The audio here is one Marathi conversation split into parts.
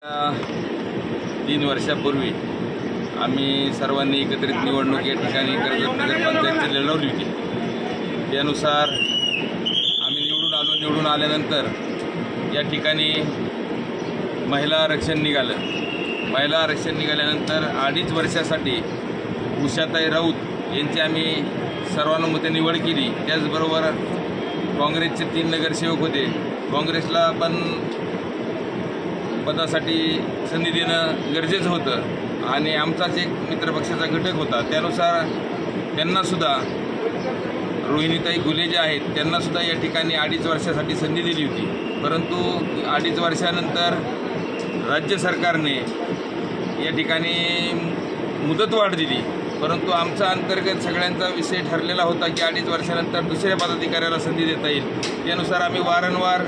3 वर्षापूर्वी आम्ही सर्वांनी एकत्रित निवडणूक या ठिकाणी कर्जत नगर पंचायतची लढवली होती। त्यानुसार आम्ही निवडून आल्यानंतर या ठिकाणी महिला आरक्षण निघालं। महिला आरक्षण निघाल्यानंतर 2.5 वर्षासाठी उषाताई राऊत यांची आम्ही सर्वानुमते निवड केली। त्याचबरोबर काँग्रेसचे 3 नगरसेवक होते। काँग्रेसला पण पदासाठी संधी देणं गरजेचं होतं आणि आमचाच एक मित्रपक्षाचा घटक होता। त्यानुसार त्यांनासुद्धा रोहिणीताई घुले जे आहेत त्यांनासुद्धा या ठिकाणी 2.5 वर्षासाठी संधी दिली होती। परंतु 2.5 वर्षानंतर राज्य सरकारने या ठिकाणी मुदतवाढ दिली। परंतु आमचा अंतर्गत सगळ्यांचा विषय ठरलेला होता की 2.5 वर्षानंतर दुसऱ्या पदाधिकाऱ्याला संधी देता येईल। त्यानुसार आम्ही वारंवार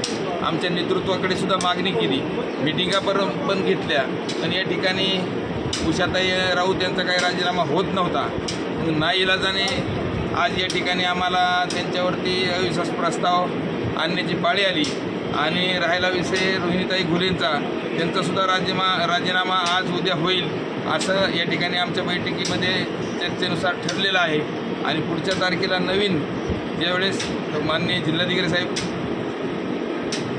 आमच्या नेतृत्वाकडे सुद्धा मागणी केली, मिटिंगा पण घेतल्या, पण या ठिकाणी उषाताई राऊत यांचा काही राजीनामा होत नव्हता। नाईलाजाने आज या ठिकाणी आम्हाला त्यांच्यावरती अविश्वास प्रस्ताव आणण्याची पाळी आली आणि राहिला विषय रोहिणीताई घुलेंचा, त्यांचासुद्धा राजीनामा आज उद्या होईल असं या ठिकाणी आमच्या बैठकीमध्ये चर्चेनुसार ठरलेलं आहे। आणि पुढच्या तारखेला नवीन ज्यावेळेस माननीय जिल्हाधिकारी साहेब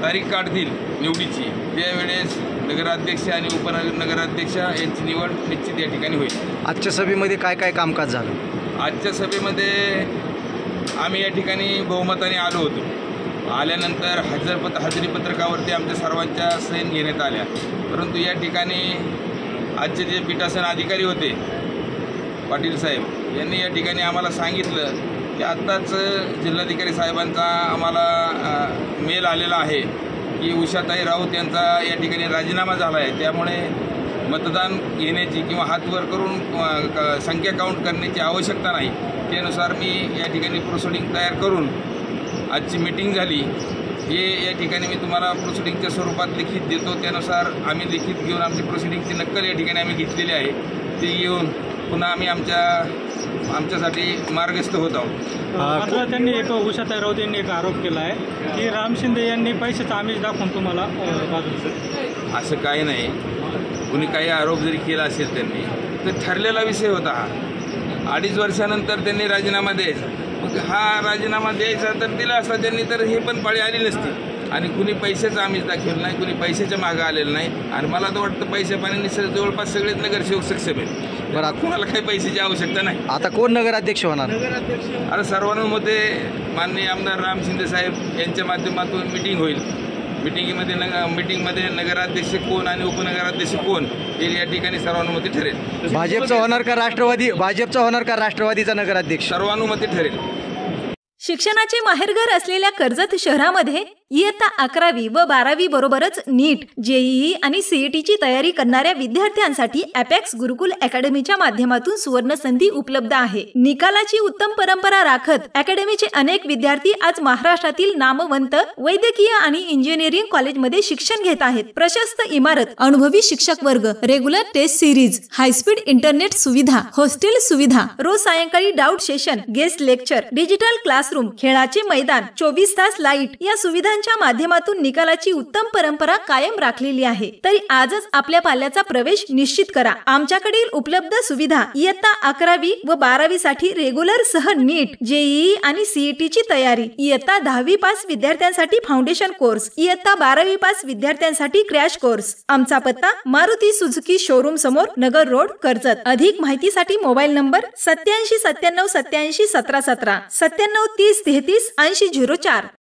तारीख काढतील निवडीची, त्यावेळेस नगराध्यक्ष आणि उपनगराध्यक्ष यांची निवड निश्चित या ठिकाणी होईल। आजच्या सभेमध्ये काय काय कामकाज झालं? आजच्या सभेमध्ये आम्ही या ठिकाणी बहुमताने आलो होतो। आल्यानंतर हजेरी पत्रकावरती आमच्या सर्वांच्या सही घेण्यात आल्या। परंतु या ठिकाणी आजचे जे पीठासन अधिकारी होते पाटील साहेब यांनी या ठिकाणी आम्हाला सांगितलं की आत्ताच जिल्हाधिकारी साहेबांचा आम्हाला मेल आलेला आहे की उषाताई राऊत यांचा या ठिकाणी राजीनामा झाला आहे। त्यामुळे मतदान घेण्याची किंवा हात वर करून संख्या काउंट करण्याची आवश्यकता नाही। त्यानुसार मी या ठिकाणी प्रोसिडिंग तयार करून आजची मीटिंग झाली। हे या ठिकाणी मी तुम्हाला प्रोसिडिंगच्या स्वरूपात लिखित देतो। त्यानुसार आम्ही लिखित घेऊन आमची प्रोसिडिंगची नक्कल या ठिकाणी आम्ही घेतलेली आहे। ती घेऊन पुन्हा आम्ही आमच्यासाठी मार्गस्थ होत आहोत। आता त्यांनी उषाताई राऊत यांनी एक आरोप केला आहे की राम शिंदे यांनी पैशाचं आमिष दाखवून तुम्हाला बाजूचं। असं काही नाही, कुणी काही आरोप जरी केला असेल त्यांनी तर ठरलेला विषय होता हा। 2.5 वर्षानंतर त्यांनी राजीनामा द्यायचा, मग हा राजीनामा द्यायचा तर दिला असता त्यांनी, तर हे पण पाळी आली नसती। आणि कुणी पैशाचं आमिष दाखवलं नाही, कुणी पैशाच्या मागं आलेलं नाही। आणि मला तर वाटतं पैशा पाण्याने जवळपास सगळेच नगरसेवक सक्षम आहेत। बरं, कुणाला काही पैशाची आवश्यकता नाही। आता कोण नगराध्यक्ष होणार? आता सर्वांमध्ये माननीय आमदार राम शिंदे साहेब यांच्या माध्यमातून मीटिंग होईल। मीटिंगमध्ये नगराध्यक्ष कोण आणि उपनगराध्यक्ष कोण हे या ठिकाणी सर्वानुमते ठरेल। भाजपचा होणार का राष्ट्रवादी? भाजपचा होणार का राष्ट्रवादीचा नगराध्यक्ष? सर्वानुमते ठरेल। शिक्षणाचे माहेरघर असलेल्या कर्जत शहरामध्ये इयत्ता 11वी व 12वी बरोबरच नीट, जेईई आणि सीईटीची तयारी करणाऱ्या विद्यार्थ्यांसाठी अपेक्स गुरुकुल अकॅडमीच्या माध्यमातून सुवर्ण संधी उपलब्ध आहे। निकालाची उत्तम परंपरा राखत अकॅडमीचे अनेक विद्यार्थी आज महाराष्ट्रातील नामवंत वैद्यकीय आणि इंजिनिअरिंग कॉलेजमध्ये शिक्षण घेत आहेत। प्रशस्त इमारत, अनुभवी शिक्षक वर्ग, regular test series, high speed internet सुविधा, हॉस्टेल सुविधा, रोज सायंकाळी doubt session, guest lecture, digital classroom, खेळाचे मैदान, 24 तास लाईट या सुविधा माध्यमातून निकालाची उत्तम परंपरा कायम राखलेली आहे। तरी आजच आपल्या पाल्याचा प्रवेश निश्चित करा। आमच्याकडील उपलब्ध सुविधा: इयत्ता 11वी व 12वी साठी रेग्युलर सह नीट, जेईई आणि सीईटीची तयारी, इयत्ता 10वी पास विद्यार्थ्यांसाठी फाउंडेशन कोर्स, इयत्ता 12वी पास विद्यार्थ्यांसाठी क्रॅश कोर्स। आमचा पत्ता: मारुती सुझुकी शोरूम समोर, नगर रोड, कर्जत। अधिक माहितीसाठी मोबाईल नंबर 87 97 87 17 17, 97 30 33 80 04।